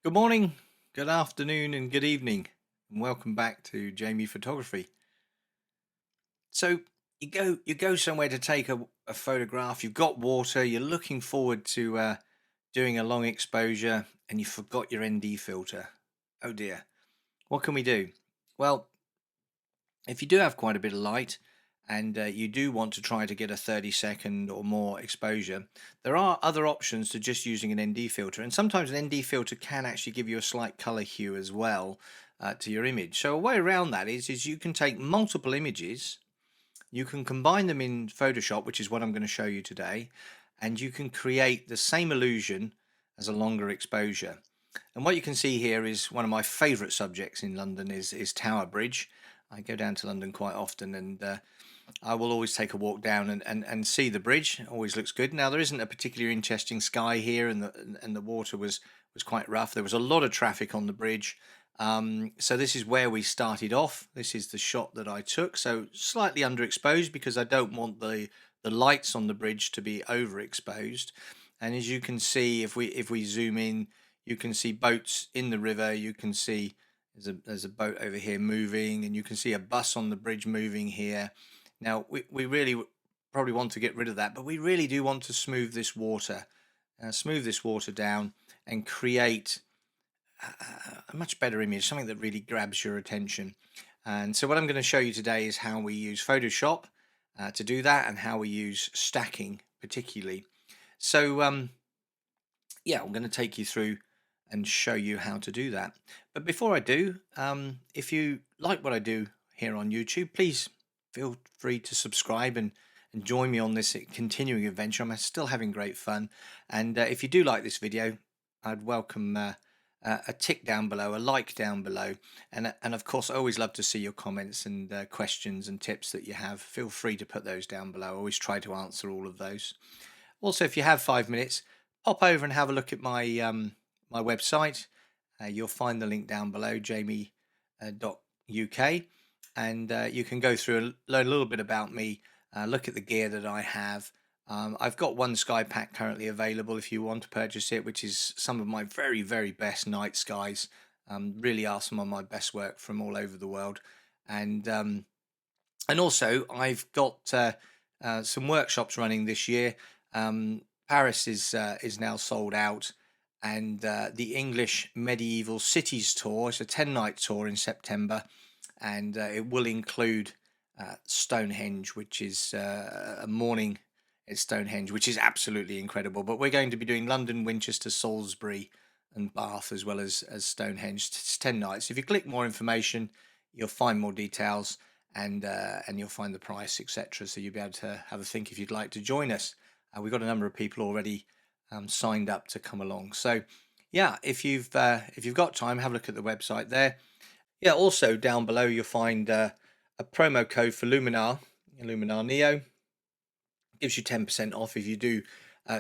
Good morning, good afternoon, and good evening, and welcome back to Jamie Photography. So you go somewhere to take a photograph. You've got water. You're looking forward to doing a long exposure, and you forgot your ND filter. Oh dear, what can we do? Well, if you do have quite a bit of light and you do want to try to get a 30-second or more exposure, there are other options to just using an ND filter. And sometimes an ND filter can actually give you a slight color hue as well to your image. So a way around that is you can take multiple images, you can combine them in Photoshop, which is what I'm going to show you today, and you can create the same illusion as a longer exposure. And what you can see here is one of my favorite subjects in London is Tower Bridge. I go down to London quite often, and I will always take a walk down and see the bridge. It always looks good. Now there isn't a particularly interesting sky here, and the water was quite rough. There was a lot of traffic on the bridge. So this is where we started off. This is the shot that I took. So slightly underexposed because I don't want the lights on the bridge to be overexposed. And as you can see, if we zoom in, you can see boats in the river. You can see there's a boat over here moving, and you can see a bus on the bridge moving here. Now we really probably want to get rid of that, but we really do want to smooth this water down and create a much better image, something that really grabs your attention. And so what I'm going to show you today is how we use Photoshop to do that, and how we use stacking particularly. So yeah, I'm going to take you through and show you how to do that. But before I do, if you like what I do here on YouTube, please feel free to subscribe and join me on this continuing adventure. I'm still having great fun. And if you do like this video, I'd welcome a tick down below, a like down below, and of course I always love to see your comments and questions and tips that you have. Feel free to put those down below. I always try to answer all of those. Also, if you have 5 minutes, pop over and have a look at my website. You'll find the link down below, jamie.uk, and you can go through and learn a little bit about me, look at the gear that I have. I've got one sky pack currently available if you want to purchase it, which is some of my very, very best night skies. Really are some of my best work from all over the world. And also I've got some workshops running this year. Paris is now sold out, and the English Medieval Cities Tour is a 10-night tour in September, and it will include Stonehenge, which is a morning at Stonehenge, which is absolutely incredible. But we're going to be doing London, Winchester, Salisbury, and Bath, as well as Stonehenge. It's 10 nights. If you click more information, you'll find more details, and you'll find the price, etc. So you'll be able to have a think if you'd like to join us. We've got a number of people already signed up to come along. So yeah, if you've got time, have a look at the website there. Yeah, also down below you'll find a promo code for Luminar Neo. Gives you 10% off if you do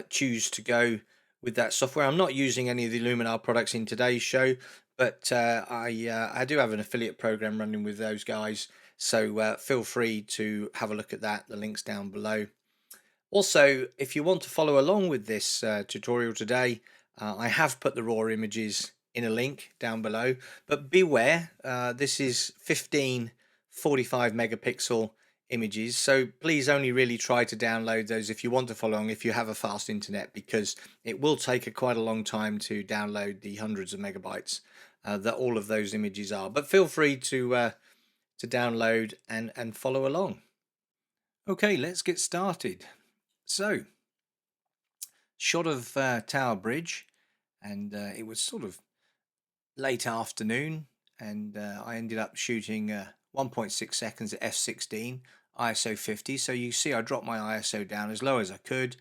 choose to go with that software. I'm not using any of the Luminar products in today's show, but I do have an affiliate program running with those guys. So feel free to have a look at that. The link's down below. Also, if you want to follow along with this tutorial today, I have put the raw images in a link down below, but beware, this is 15 45 megapixel images, so please only really try to download those if you want to follow along, if you have a fast internet, because it will take quite a long time to download the hundreds of megabytes that all of those images are. But feel free to download and follow along. Okay, let's get started. So, shot of Tower Bridge, and it was sort of late afternoon, and I ended up shooting 1.6 seconds at f16, ISO 50. So you see I dropped my ISO down as low as I could.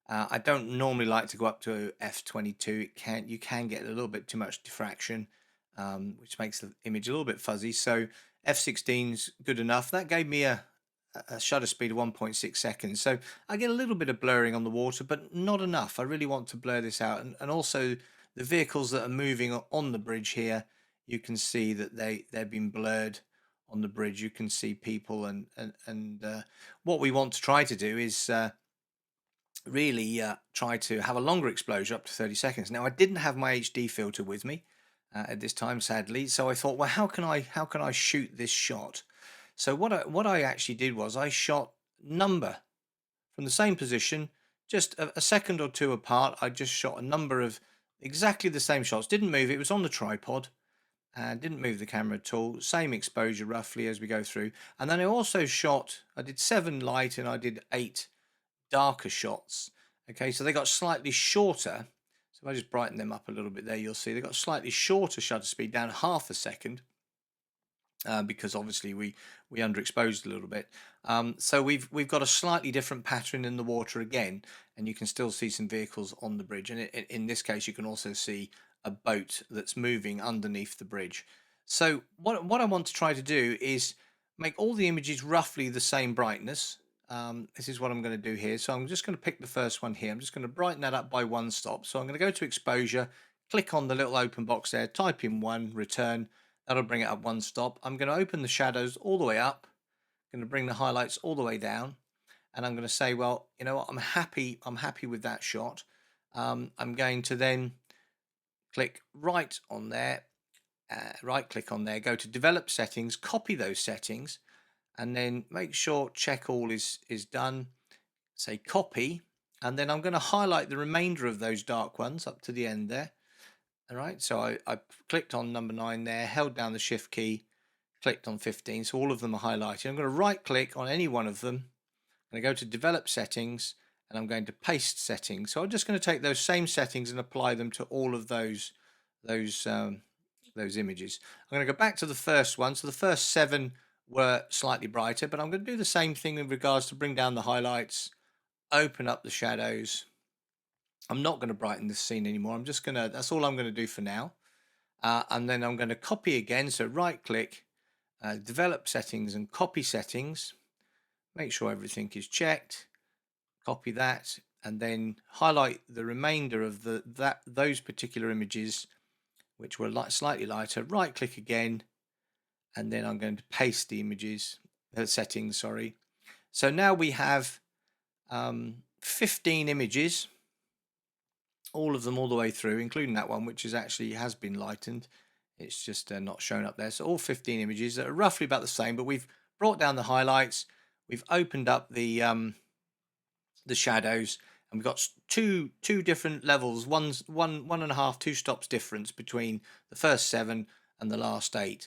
I don't normally like to go up to f22. You can get a little bit too much diffraction, which makes the image a little bit fuzzy. So f16 is good enough. That gave me a shutter speed of 1.6 seconds. So I get a little bit of blurring on the water, but not enough. I really want to blur this out. And also the vehicles that are moving on the bridge here, you can see that they've been blurred on the bridge. You can see people, and what we want to try to do is really try to have a longer exposure up to 30 seconds. Now I didn't have my HD filter with me at this time, sadly, so I thought, well, how can I shoot this shot? So what I actually did was I shot number from the same position, just a second or two apart. I just shot a number of exactly the same shots. Didn't move it. Was on the tripod and didn't move the camera at all. Same exposure roughly as we go through. And then I also shot. I did 7 light and I did 8 darker shots. Okay, so they got slightly shorter. So if I just brighten them up a little bit there, you'll see they got slightly shorter shutter speed, down half a second, because obviously we underexposed a little bit. So we've got a slightly different pattern in the water again, and you can still see some vehicles on the bridge. And in this case, you can also see a boat that's moving underneath the bridge. So what I want to try to do is make all the images roughly the same brightness. This is what I'm going to do here. So I'm just going to pick the first one here. I'm just going to brighten that up by 1 stop. So I'm going to go to exposure, click on the little open box there, type in 1, return. That'll bring it up 1 stop. I'm going to open the shadows all the way up. I'm going to bring the highlights all the way down. And I'm going to say, well, you know what? I'm happy with that shot. I'm going to then click right on there, right click on there, go to develop settings, copy those settings, and then make sure check all is done. Say copy, and then I'm going to highlight the remainder of those dark ones up to the end there. All right, so I clicked on number 9 there, held down the shift key, clicked on 15, so all of them are highlighted. I'm going to right click on any one of them. I'm going to go to develop settings, and I'm going to paste settings. So I'm just going to take those same settings and apply them to all of those images. I'm going to go back to the first one. So the first 7 were slightly brighter, but I'm going to do the same thing in regards to bring down the highlights, open up the shadows. I'm not going to brighten this scene anymore. I'm just going to, that's all I'm going to do for now. And then I'm going to copy again. So right click, develop settings and copy settings. Make sure everything is checked. Copy that, and then highlight the remainder of those particular images, which were slightly lighter. Right click again, and then I'm going to paste the images, settings. Sorry. So now we have 15 images, all of them all the way through, including that one, which is actually has been lightened. It's just not shown up there. So all 15 images that are roughly about the same, but we've brought down the highlights. We've opened up the shadows, and we've got two different levels. One and a half, 2 stops difference between the first 7 and the last 8.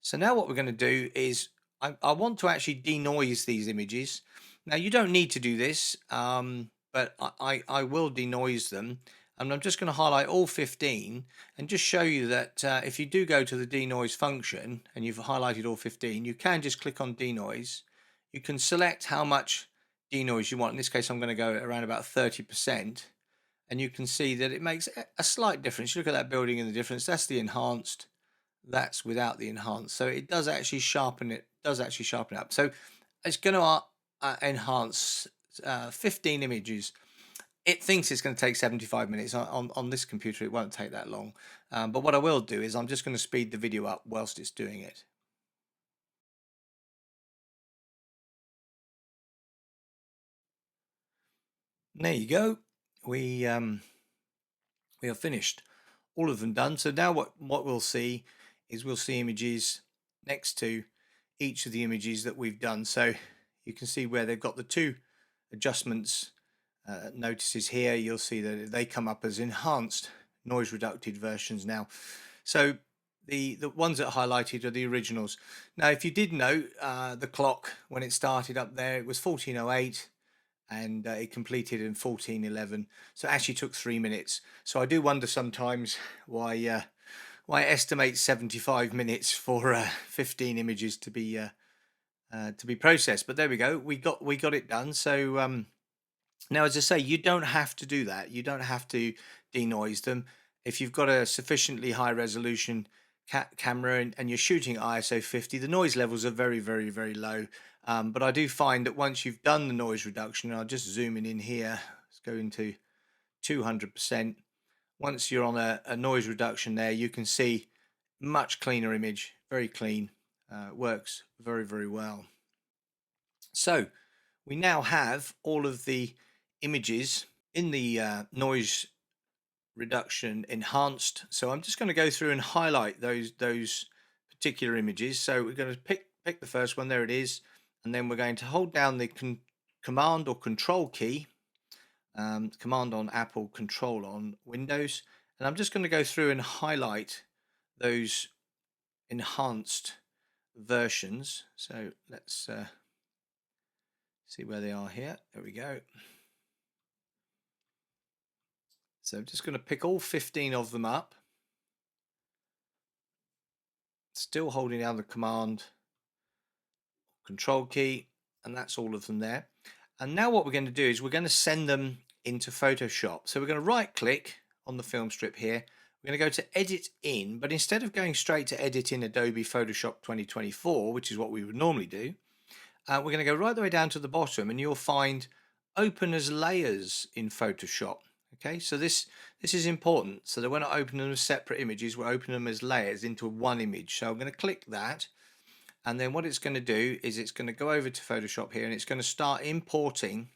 So now what we're going to do is I want to actually denoise these images. Now you don't need to do this, but I will denoise them. And I'm just going to highlight all 15 and just show you that if you do go to the denoise function and you've highlighted all 15, you can just click on denoise. You can select how much denoise you want. In this case, I'm going to go around about 30%. And you can see that it makes a slight difference. You look at that building and the difference. That's the enhanced. That's without the enhanced. So it does actually sharpen it. Does actually sharpen it up. So it's going to enhance 15 images. It thinks it's going to take 75 minutes. On this computer, it won't take that long. But what I will do is I'm just going to speed the video up whilst it's doing it. There you go. We are finished. All of them done. So now what we'll see is we'll see images next to each of the images that we've done. So you can see where they've got the 2 adjustments notices here. You'll see that they come up as enhanced noise reducted versions now. So the ones that are highlighted are the originals. Now if you did note the clock when it started up there, it was 14:08 and it completed in 14:11. So it actually took 3 minutes. So I do wonder sometimes why it estimates 75 minutes for 15 images to be processed. But there we go. We got it done. So now, as I say, you don't have to do that. You don't have to denoise them. If you've got a sufficiently high resolution camera and you're shooting at ISO 50, the noise levels are very, very, very low. But I do find that once you've done the noise reduction, and I'll just zoom in here, let's go into 200%. Once you're on a noise reduction there, you can see much cleaner image, very clean, works very, very well. So we now have all of the images in the noise reduction enhanced. So I'm just going to go through and highlight those particular images. So we're going to pick the first one. There it is. And then we're going to hold down the command or control key, command on Apple, control on Windows. And I'm just going to go through and highlight those enhanced versions. So let's see where they are here. There we go. So I'm just going to pick all 15 of them up, still holding down the command control key, and that's all of them there. And now what we're going to do is we're going to send them into Photoshop. So we're going to right click on the film strip here. We're going to go to edit in, but instead of going straight to edit in Adobe Photoshop 2024, which is what we would normally do, we're going to go right the way down to the bottom, and you'll find open as layers in Photoshop. Okay, so this is important, so that we're not opening them as separate images, we're opening them as layers into one image. So I'm going to click that, and then what it's going to do is it's going to go over to Photoshop here, and it's going to start importing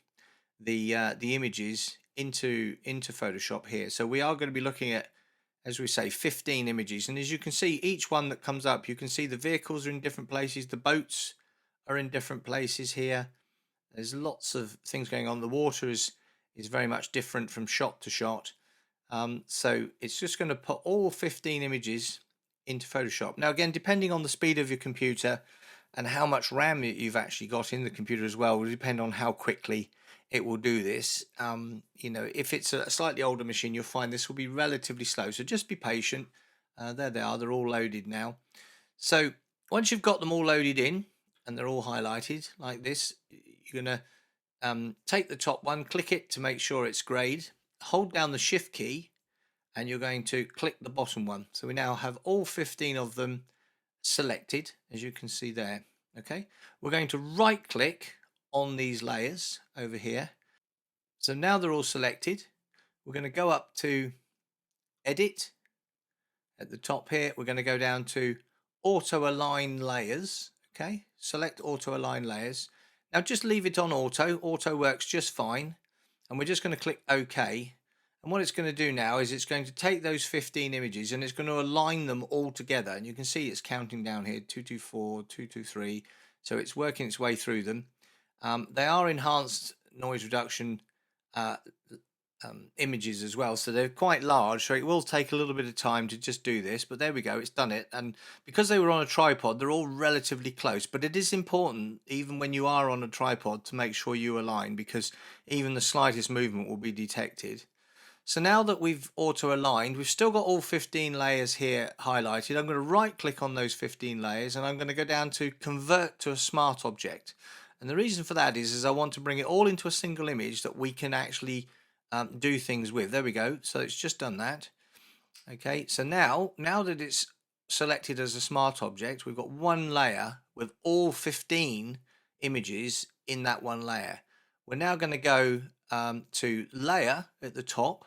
the images into Photoshop here. So we are going to be looking at, as we say, 15 images, and as you can see, each one that comes up, you can see the vehicles are in different places, the boats are in different places here. There's lots of things going on. The water is very much different from shot to shot. So it's just going to put all 15 images into Photoshop. Now again, depending on the speed of your computer and how much RAM you've actually got in the computer as well, will depend on how quickly it will do this. You know, if it's a slightly older machine, you'll find this will be relatively slow. So just be patient. There they are. They're all loaded now. So once you've got them all loaded in and they're all highlighted like this, you're going to take the top one, click it to make sure it's grayed, hold down the shift key, and you're going to click the bottom one. So we now have all 15 of them selected, as you can see there. Okay, we're going to right click on these layers over here. So now they're all selected. We're going to go up to edit at the top here. We're going to go down to auto align layers. Okay, select auto align layers. Now just leave it on auto. Auto works just fine. And we're just going to click OK. And what it's going to do now is it's going to take those 15 images and it's going to align them all together. And you can see it's counting down here, 224, 223. So it's working its way through them. They are enhanced noise reduction images as well, so they're quite large, so it will take a little bit of time to just do this, but there we go, it's done it. And because they were on a tripod, they're all relatively close, but it is important, even when you are on a tripod, to make sure you align, because even the slightest movement will be detected. So now that we've auto aligned, we've still got all 15 layers here highlighted. I'm going to right click on those 15 layers, and I'm going to go down to convert to a smart object. And the reason for that is I want to bring it all into a single image that we can actually do things with. There we go. So it's just done that. Okay, so now that it's selected as a smart object, we've got one layer with all 15 images in that one layer. We're now going to go to layer at the top.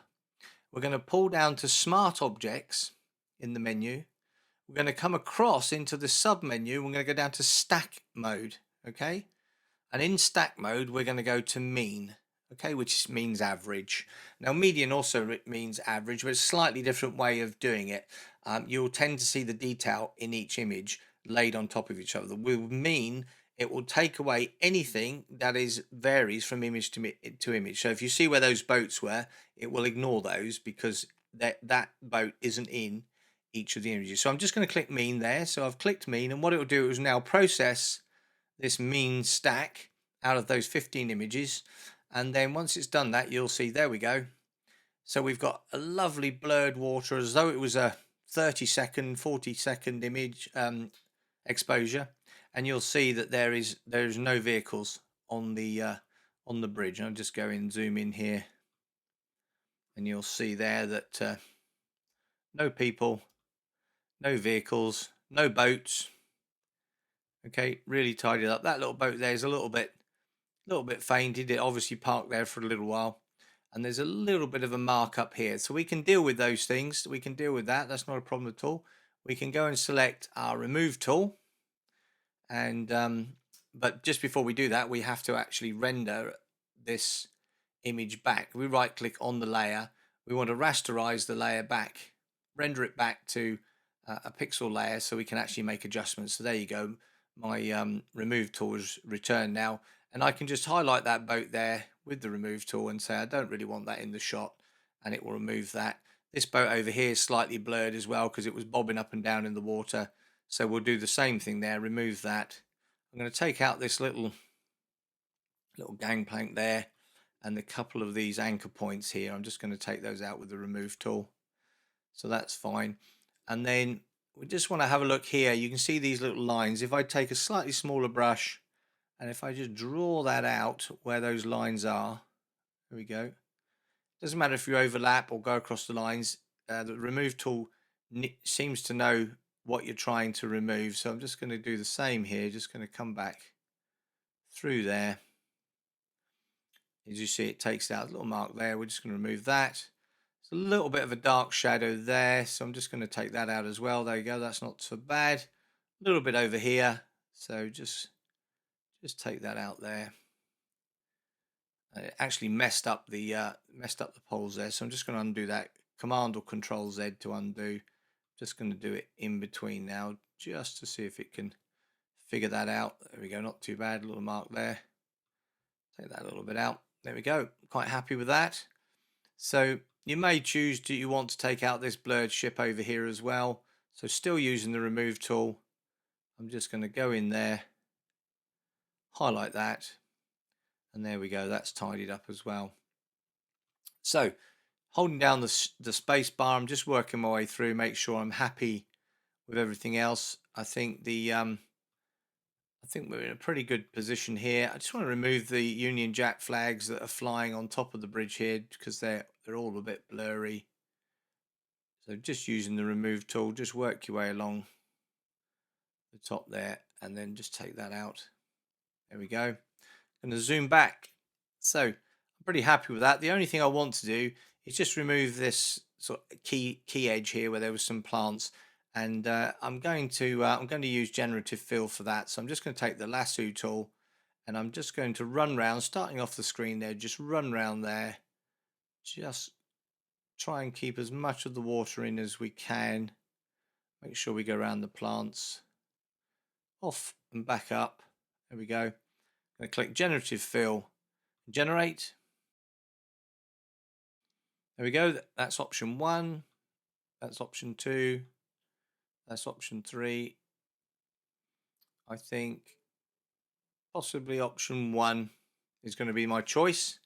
We're going to pull down to smart objects in the menu. We're going to come across into the sub menu. We're going to go down to stack mode. Okay, and in stack mode, we're going to go to mean. Okay, which means average. Now median also means average, but it's a slightly different way of doing it. You'll tend to see the detail in each image laid on top of each other. With mean, it will take away anything that varies from image to image. So if you see where those boats were, it will ignore those because that boat isn't in each of the images. So I'm just going to click mean there. So I've clicked mean, and what it will do is now process this mean stack out of those 15 images. And then once it's done that, you'll see, there we go. So we've got a lovely blurred water as though it was a 30-second, 40-second image exposure. And you'll see that there is no vehicles on the bridge. I'll just go in, zoom in here, and you'll see there that no people, no vehicles, no boats. Okay, really tidied up. That little boat there is a little bit fainted. It obviously parked there for a little while, and there's a little bit of a mark up here, so we can deal with those things. We can deal with that. That's not a problem at all. We can go and select our remove tool, and but just before we do that, we have to actually render this image back. We right click on the layer. We want to rasterize the layer back, render it back to a pixel layer so we can actually make adjustments. So there you go. My remove tool is returned now, and I can just highlight that boat there with the remove tool and say I don't really want that in the shot, and it will remove that. This boat over here is slightly blurred as well because it was bobbing up and down in the water. So we'll do the same thing there, remove that. I'm going to take out this little gangplank there and a couple of these anchor points here. I'm just going to take those out with the remove tool. So that's fine. And then we just want to have a look here. You can see these little lines. If I take a slightly smaller brush and if I just draw that out where those lines are, there we go. Doesn't matter if you overlap or go across the lines. The remove tool seems to know what you're trying to remove. So I'm just going to do the same here. Just going to come back through there. As you see, it takes out a little mark there. We're just going to remove that. It's a little bit of a dark shadow there, so I'm just going to take that out as well. There you go. That's not so bad. A little bit over here, so just take that out there. It actually messed up the poles there, so I'm just going to undo that. Command or Control Z to undo. Just going to do it in between now, just to see if it can figure that out. There we go. Not too bad. A little mark there. Take that a little bit out. There we go. Quite happy with that. So you may choose, do you want to take out this blurred ship over here as well? So still using the remove tool, I'm just going to go in there, highlight that, and there we go. That's tidied up as well. So holding down the space bar, I'm just working my way through, make sure I'm happy with everything else. I think we're in a pretty good position here. I just want to remove the Union Jack flags that are flying on top of the bridge here because they're all a bit blurry. So just using the remove tool, just work your way along the top there and then just take that out. There we go. I'm going to zoom back. So I'm pretty happy with that. The only thing I want to do is just remove this sort of key edge here where there was some plants. And I'm going to use generative fill for that. So I'm just going to take the lasso tool and I'm just going to run round, starting off the screen there, just run round there. Just try and keep as much of the water in as we can. Make sure we go around the plants, off and back up. There we go. I'm going to click generative fill, generate. There we go. That's option 1. That's option 2. That's option 3. I think possibly option 1 is going to be my choice.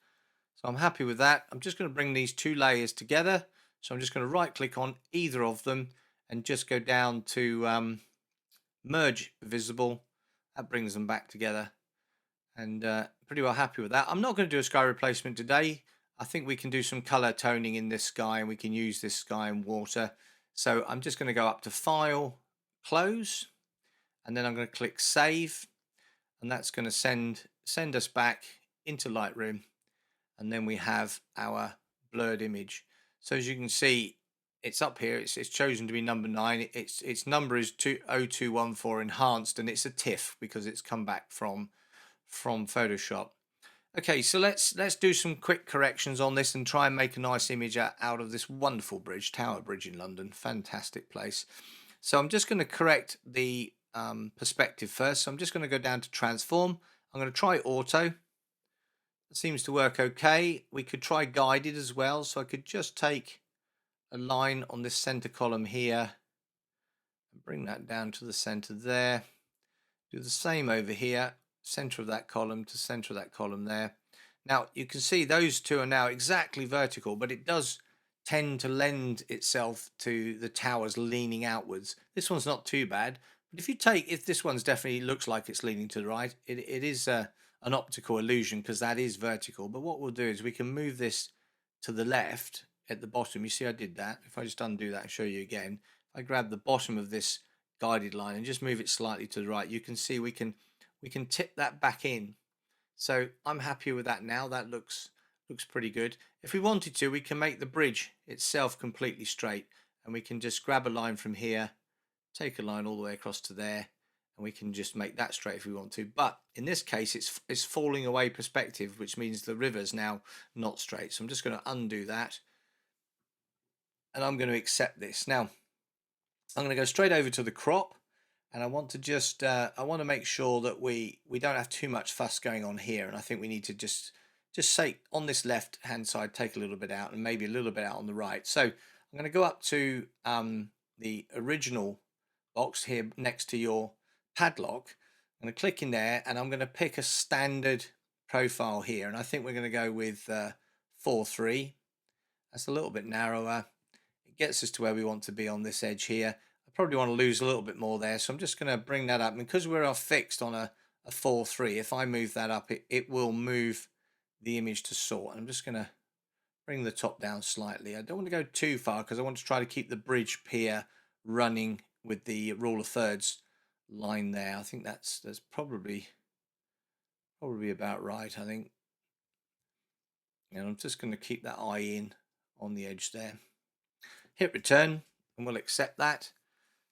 So I'm happy with that. I'm just going to bring these 2 layers together. So I'm just going to right click on either of them and just go down to merge visible. That brings them back together, and pretty well happy with that. I'm not going to do a sky replacement today. I think we can do some color toning in this sky and we can use this sky and water. So I'm just going to go up to File, Close, and then I'm going to click Save, and that's going to send us back into Lightroom, and then we have our blurred image. So as you can see, it's up here. It's chosen to be number 9. Its number is 0214 enhanced, and it's a TIFF because it's come back from Photoshop. Okay, so let's do some quick corrections on this and try and make a nice image out of this wonderful bridge, Tower Bridge in London. Fantastic place. So I'm just going to correct the perspective first. So I'm just going to go down to transform. I'm going to try auto. It seems to work okay. We could try guided as well. So I could just take a line on this center column here and bring that down to the center there. Do the same over here. Center of that column to center of that column there. Now you can see those 2 are now exactly vertical, but it does tend to lend itself to the towers leaning outwards. This one's not too bad, but if this one's definitely looks like it's leaning to the right, it is an optical illusion because that is vertical. But what we'll do is we can move this to the left at the bottom. You see I did that. If I just undo that and show you again, if I grab the bottom of this guided line and just move it slightly to the right, you can see we can tip that back in. So I'm happy with that now. That looks pretty good. If we wanted to, we can make the bridge itself completely straight, and we can just grab a line from here, take a line all the way across to there, and we can just make that straight if we want to. But in this case, it's falling away perspective, which means the river's now not straight. So I'm just going to undo that, and I'm going to accept this. Now I'm going to go straight over to the crop, and I want to just I want to make sure that we don't have too much fuss going on here, and I think we need to just say on this left hand side, take a little bit out and maybe a little bit out on the right. So I'm going to go up to the original box here next to your padlock. I'm going to click in there, and I'm going to pick a standard profile here, and I think we're going to go with 4:3. That's a little bit narrower. It gets us to where we want to be on this edge here. I probably want to lose a little bit more there, so I'm just going to bring that up, and because we're fixed on a 4:3, if I move that up, it will move the image to sort. I'm just going to bring the top down slightly. I don't want to go too far because I want to try to keep the bridge pier running with the rule of thirds line there. I think that's probably about right, I think. And I'm just going to keep that eye in on the edge there. Hit return, and we'll accept that.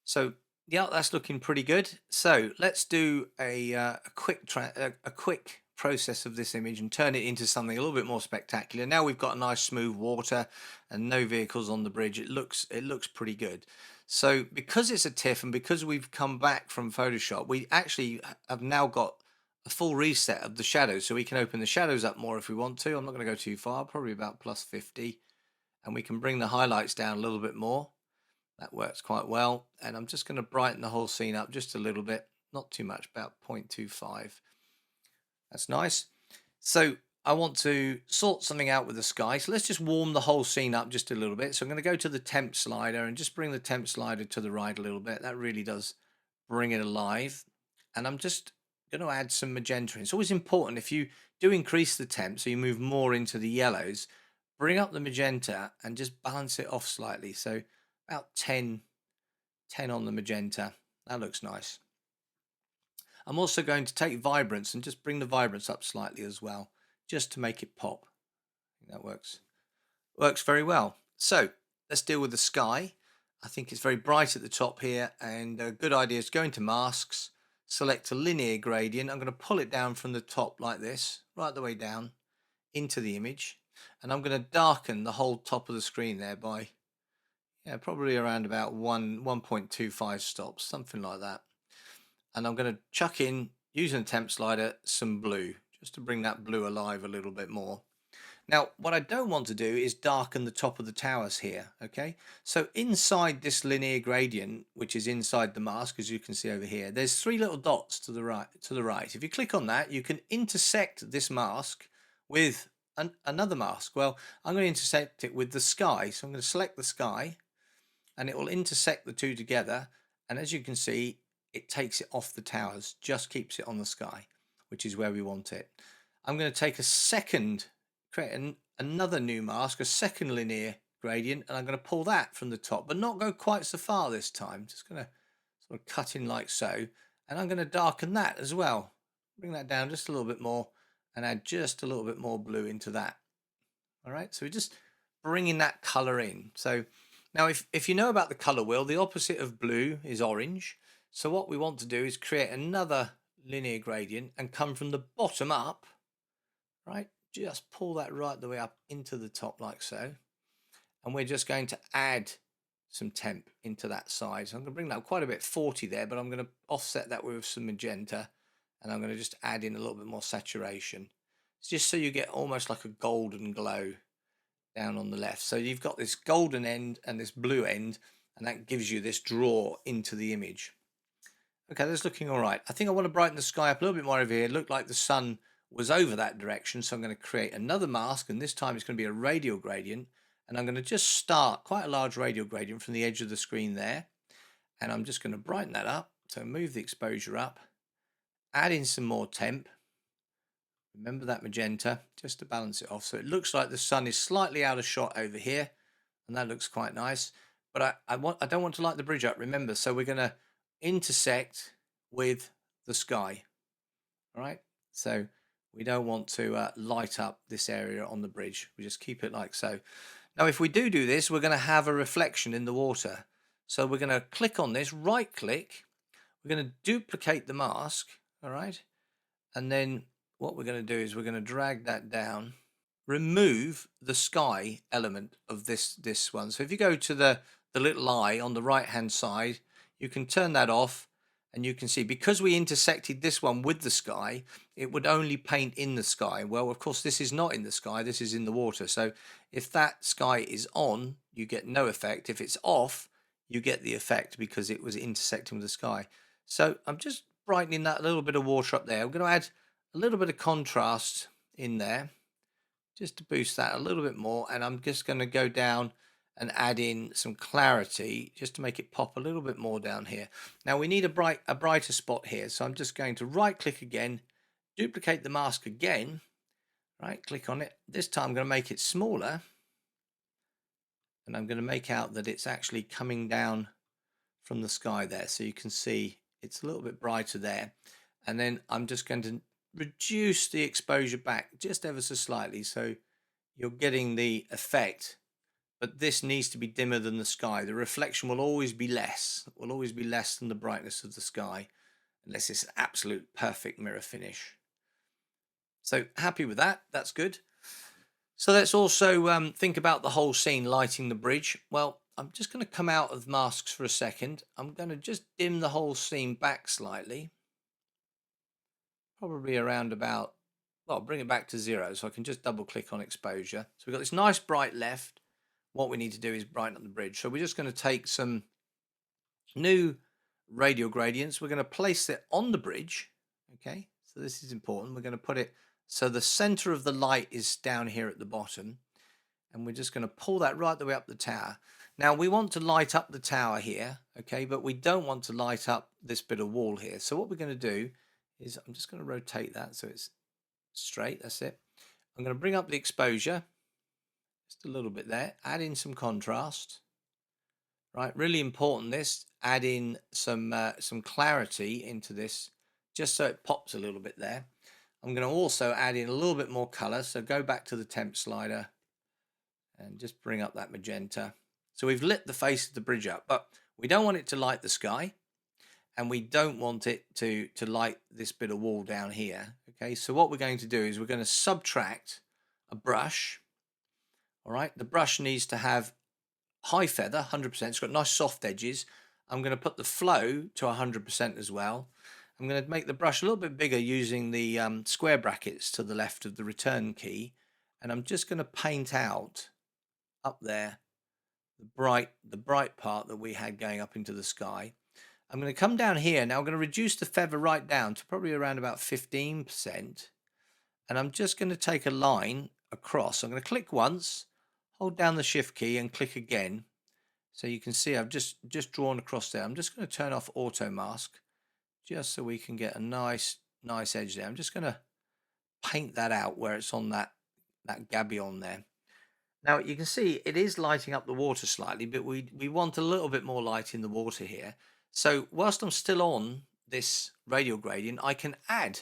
So yeah, that's looking pretty good. So let's do a quick process of this image and turn it into something a little bit more spectacular. Now we've got a nice smooth water and no vehicles on the bridge. It looks pretty good. So because it's a TIFF and because we've come back from Photoshop, we actually have now got a full reset of the shadows, so we can open the shadows up more if we want to. I'm not going to go too far, probably about +50, and we can bring the highlights down a little bit more. That works quite well, and I'm just going to brighten the whole scene up just a little bit, not too much, about 0.25. That's nice. So I want to sort something out with the sky, so let's just warm the whole scene up just a little bit. So I'm going to go to the temp slider and just bring the temp slider to the right a little bit. That really does bring it alive, and I'm just going to add some magenta. It's always important, if you do increase the temp, so you move more into the yellows, bring up the magenta and just balance it off slightly. So about 10 on the magenta. That looks nice. I'm also going to take vibrance and just bring the vibrance up slightly as well, just to make it pop. I think that works very well. So let's deal with the sky. I think it's very bright at the top here, and a good idea is go into masks, select a linear gradient. I'm going to pull it down from the top like this, right the way down into the image, and I'm going to darken the whole top of the screen there by probably around about 1.25 stops, something like that. And I'm going to chuck in, using the temp slider, some blue, just to bring that blue alive a little bit more. Now, what I don't want to do is darken the top of the towers here, okay? So inside this linear gradient, which is inside the mask, as you can see over here, there's 3 little dots to the right. If you click on that, you can intersect this mask with another mask. Well, I'm going to intersect it with the sky. So I'm going to select the sky, and it will intersect the two together. And as you can see, it takes it off the towers, just keeps it on the sky, which is where we want it. I'm going to take create another new mask, a second linear gradient, and I'm going to pull that from the top, but not go quite so far this time. Just going to sort of cut in like so, and I'm going to darken that as well. Bring that down just a little bit more and add just a little bit more blue into that. All right, so we're just bringing that color in. So now if you know about the color wheel, the opposite of blue is orange. So what we want to do is create another linear gradient and come from the bottom up, right? Just pull that right the way up into the top like so. And we're just going to add some temp into that side. So I'm going to bring that up quite a bit, 40 there, but I'm going to offset that with some magenta, and I'm going to just add in a little bit more saturation. It's just so you get almost like a golden glow down on the left. So you've got this golden end and this blue end, and that gives you this draw into the image. Okay, that's looking all right. I think I want to brighten the sky up a little bit more over here. It looked like the sun was over that direction, so I'm going to create another mask, and this time it's going to be a radial gradient, and I'm going to just start quite a large radial gradient from the edge of the screen there, and I'm just going to brighten that up. So move the exposure up, add in some more temp. Remember that magenta, just to balance it off. So it looks like the sun is slightly out of shot over here, and that looks quite nice. But I don't want to light the bridge up, remember. So we're going to intersect with the sky. All right. So we don't want to light up this area on the bridge. We just keep it like so. Now, if we do this, we're going to have a reflection in the water. So we're going to click on this, right click. We're going to duplicate the mask, all right? And then what we're going to do is we're going to drag that down, remove the sky element of this one. So if you go to the little eye on the right hand side, you can turn that off, and you can see, because we intersected this one with the sky, it would only paint in the sky. Well, of course, this is not in the sky, this is in the water. So if that sky is on, you get no effect. If it's off, you get the effect because it was intersecting with the sky. So I'm just brightening that little bit of water up there. I'm going to add a little bit of contrast in there just to boost that a little bit more, and I'm just going to go down and add in some clarity just to make it pop a little bit more down here. Now we need a brighter spot here, so I'm just going to right click again, duplicate the mask again, right click on it. This time I'm going to make it smaller, and I'm going to make out that it's actually coming down from the sky there, so you can see it's a little bit brighter there. And then I'm just going to reduce the exposure back just ever so slightly, so you're getting the effect, but this needs to be dimmer than the sky. The reflection will always be less, than the brightness of the sky, unless it's an absolute perfect mirror finish. So happy with that, that's good. So let's also think about the whole scene, lighting the bridge. Well, I'm just going to come out of masks for a second. I'm going to just dim the whole scene back slightly, probably around about, well, bring it back to 0, so I can just double click on exposure. So we've got this nice bright left. What we need to do is brighten up the bridge. So we're just going to take some new radial gradients. We're going to place it on the bridge. Okay, so this is important. We're going to put it so the center of the light is down here at the bottom, and we're just going to pull that right the way up the tower. Now we want to light up the tower here, okay, but we don't want to light up this bit of wall here. So what we're going to do is, I'm just going to rotate that so it's straight. That's it. I'm going to bring up the exposure just a little bit there, add in some contrast. Right, really important, this, add in some clarity into this, just so it pops a little bit there. I'm going to also add in a little bit more color, so go back to the temp slider and just bring up that magenta. So we've lit the face of the bridge up, but we don't want it to light the sky, and we don't want it to light this bit of wall down here. Okay, so what we're going to do is we're going to subtract a brush. All right, the brush needs to have high feather, 100%. It's got nice soft edges. I'm going to put the flow to 100% as well. I'm going to make the brush a little bit bigger using the square brackets to the left of the return key, and I'm just going to paint out up there the bright part that we had going up into the sky. I'm going to come down here now. I'm going to reduce the feather right down to probably around about 15%, and I'm just going to take a line across. I'm going to click once, hold down the shift key and click again. So you can see I've just drawn across there. I'm just going to turn off auto mask just so we can get a nice edge there. I'm just going to paint that out where it's on that gabion there. Now you can see it is lighting up the water slightly, but we want a little bit more light in the water here. So whilst I'm still on this radial gradient, I can add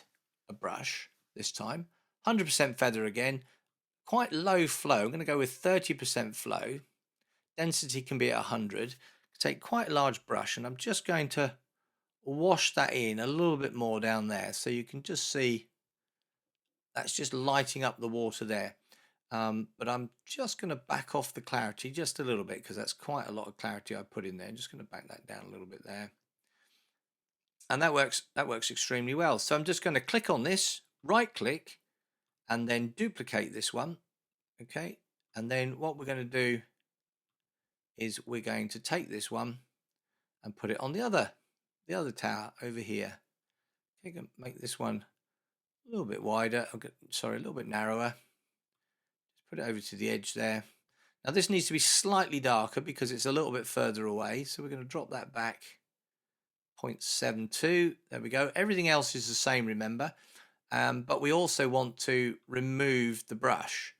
a brush this time, 100% feather again, quite low flow. I'm going to go with 30% flow. Density can be at 100. Take quite a large brush, and I'm just going to wash that in a little bit more down there, so you can just see that's just lighting up the water there. But I'm just going to back off the clarity just a little bit, because that's quite a lot of clarity I put in there. I'm just going to back that down a little bit there, and that works extremely well. So I'm just going to click on this, right click, and then duplicate this one. Okay, and then what we're going to do is we're going to take this one and put it on the other tower over here. Okay, make this one a little bit wider. Sorry, a little bit narrower. Just put it over to the edge there. Now this needs to be slightly darker because it's a little bit further away. So we're going to drop that back 0.72. There we go. Everything else is the same, remember. But we also want to remove the brush.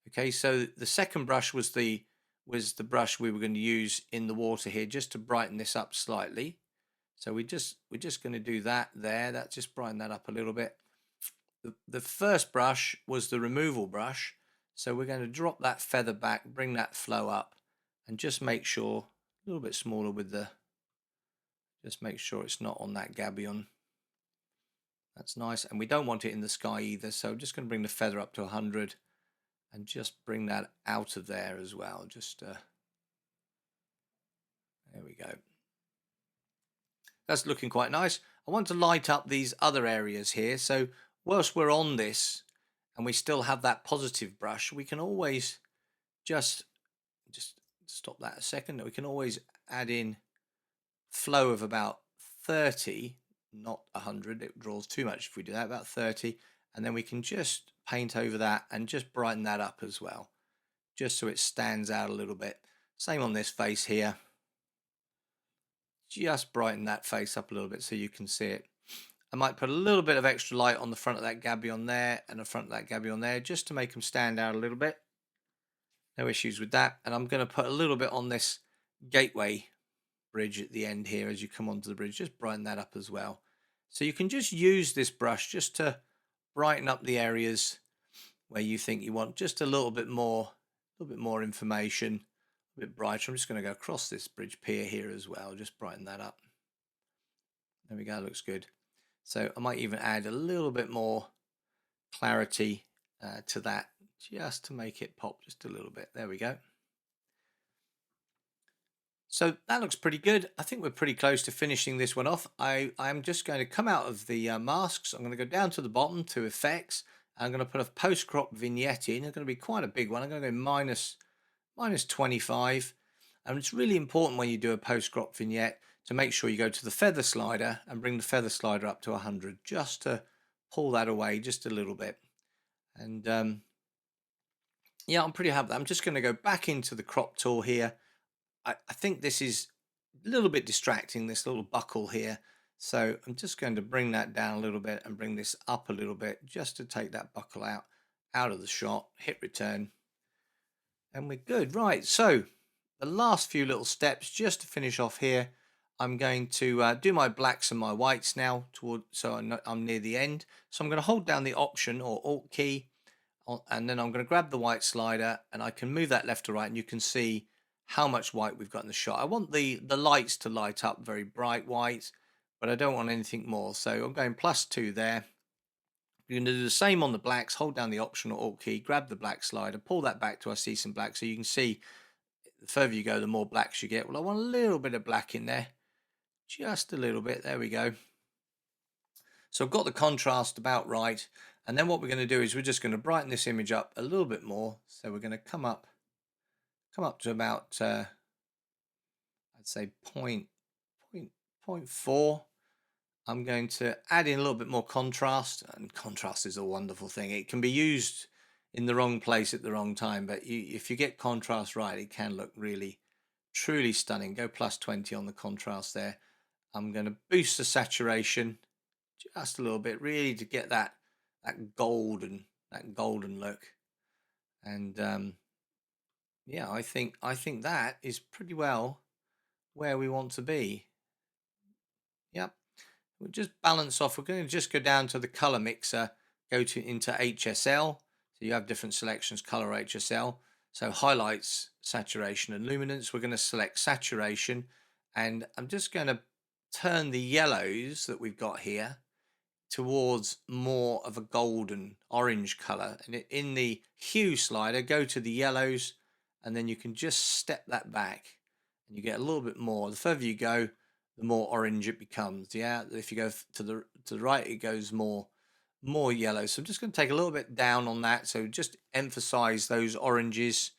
Okay, so the second brush was the brush we were going to use in the water here, just to brighten this up slightly. So we're just going to do that there. That just brighten that up a little bit. The first brush was the removal brush, so we're going to drop that feather back, bring that flow up, and just make sure a little bit smaller with the, Just make sure it's not on that gabion. That's nice. And we don't want it in the sky either. So I'm just going to bring the feather up to 100 and just bring that out of there as well. Just there we go. That's looking quite nice. I want to light up these other areas here. So whilst we're on this and we still have that positive brush, we can always just stop that a second. We can always add in flow of about 30, not 100. It draws too much if we do that, about 30. And then we can just paint over that and just brighten that up as well, just so it stands out a little bit. Same on this face here. Just brighten that face up a little bit so you can see it. I might put a little bit of extra light on the front of that gabion there and the front of that gabion there, just to make them stand out a little bit. No issues with that. And I'm going to put a little bit on this gateway bridge at the end here as you come onto the bridge. Just brighten that up as well. So you can just use this brush just to brighten up the areas where you think you want just a little bit more information, a bit brighter. I'm just going to go across this bridge pier here as well, just brighten that up. There we go, looks good. So I might even add a little bit more clarity to that, just to make it pop just a little bit. There we go. So that looks pretty good. I think we're pretty close to finishing this one off. I'm just going to come out of the masks. I'm going to go down to the bottom to effects. I'm going to put a post-crop vignette in. It's going to be quite a big one. I'm going to go minus 25. And it's really important when you do a post-crop vignette to make sure you go to the feather slider and bring the feather slider up to 100, just to pull that away just a little bit. And yeah, I'm pretty happy. I'm just going to go back into the crop tool here. I think this is a little bit distracting, this little buckle here. So I'm just going to bring that down a little bit and bring this up a little bit just to take that buckle out of the shot. Hit return. And we're good. Right, so the last few little steps just to finish off here. I'm going to do my blacks and my whites now, so I'm near the end. So I'm going to hold down the Option or Alt key, and then I'm going to grab the white slider, and I can move that left to right, and you can see how much white we've got in the shot. I want the lights to light up very bright white, but I don't want anything more. So I'm going +2 there. You're going to do the same on the blacks. Hold down the Option or Alt key, grab the black slider, pull that back till I see some black. So you can see the further you go, the more blacks you get. Well, I want a little bit of black in there, just a little bit. There we go. So I've got the contrast about right. And then what we're going to do is we're just going to brighten this image up a little bit more. So we're going to come up to about I'd say point 0.4. I'm going to add in a little bit more contrast, and contrast is a wonderful thing. It can be used in the wrong place at the wrong time, but if you get contrast right, it can look really truly stunning. Go +20 on the contrast there. I'm going to boost the saturation just a little bit, really, to get that golden look. And yeah, I think that is pretty well where we want to be. Yep. We'll just balance off. We're going to just go down to the color mixer, go into HSL. So you have different selections, color HSL. So highlights, saturation, and luminance. We're going to select saturation, and I'm just going to turn the yellows that we've got here towards more of a golden orange color. And in the hue slider, go to the yellows, and then you can just step that back, and you get a little bit more. The further you go, the more orange it becomes. Yeah, if you go to the right, it goes more yellow. So I'm just going to take a little bit down on that. So just emphasize those oranges,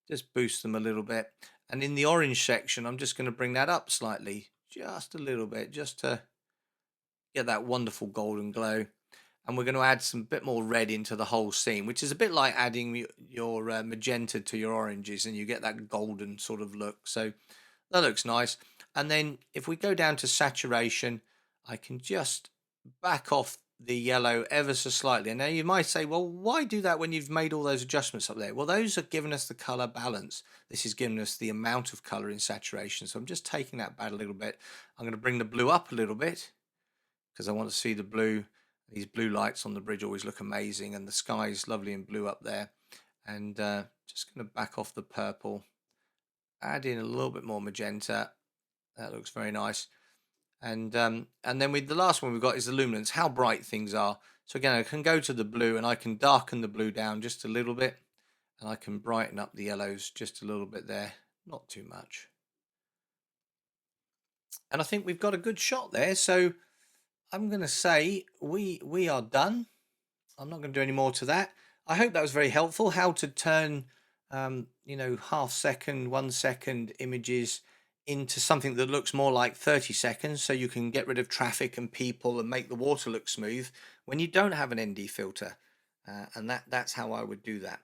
just boost them a little bit. And in the orange section, I'm just going to bring that up slightly, just a little bit, just to get that wonderful golden glow. And we're going to add some bit more red into the whole scene, which is a bit like adding your magenta to your oranges, and you get that golden sort of look. So that looks nice. And then if we go down to saturation, I can just back off the yellow ever so slightly. And now you might say, well, why do that when you've made all those adjustments up there? Well, those are giving us the color balance. This is giving us the amount of color in saturation. So I'm just taking that back a little bit. I'm going to bring the blue up a little bit because I want to see the blue. These blue lights on the bridge always look amazing, and the sky is lovely and blue up there. And just going to back off the purple, add in a little bit more magenta. That looks very nice. And then with the last one we've got is the luminance, how bright things are. So again, I can go to the blue and I can darken the blue down just a little bit, and I can brighten up the yellows just a little bit there, not too much. And I think we've got a good shot there. So I'm going to say we are done. I'm not going to do any more to that. I hope that was very helpful. How to turn, half second, 1 second images into something that looks more like 30 seconds, so you can get rid of traffic and people and make the water look smooth when you don't have an ND filter. And that's how I would do that.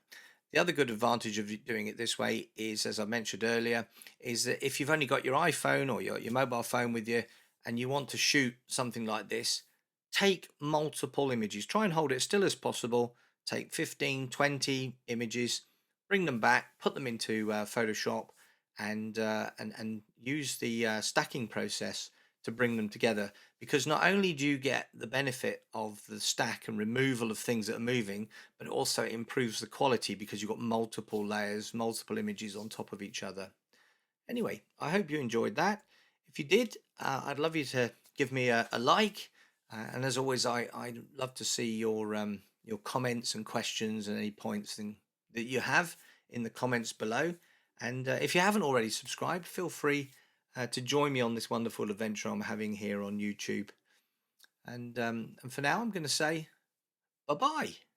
The other good advantage of doing it this way is, as I mentioned earlier, is that if you've only got your iPhone or your mobile phone with you and you want to shoot something like this, take multiple images. Try and hold it as still as possible. Take 15, 20 images, bring them back, put them into Photoshop, and use the stacking process to bring them together. Because not only do you get the benefit of the stack and removal of things that are moving, but also it improves the quality because you've got multiple layers, multiple images on top of each other. Anyway, I hope you enjoyed that. If you did, I'd love you to give me a like. And as always, I'd love to see your comments and questions and any points that you have in the comments below. And if you haven't already subscribed, feel free to join me on this wonderful adventure I'm having here on YouTube. And for now, I'm going to say bye bye.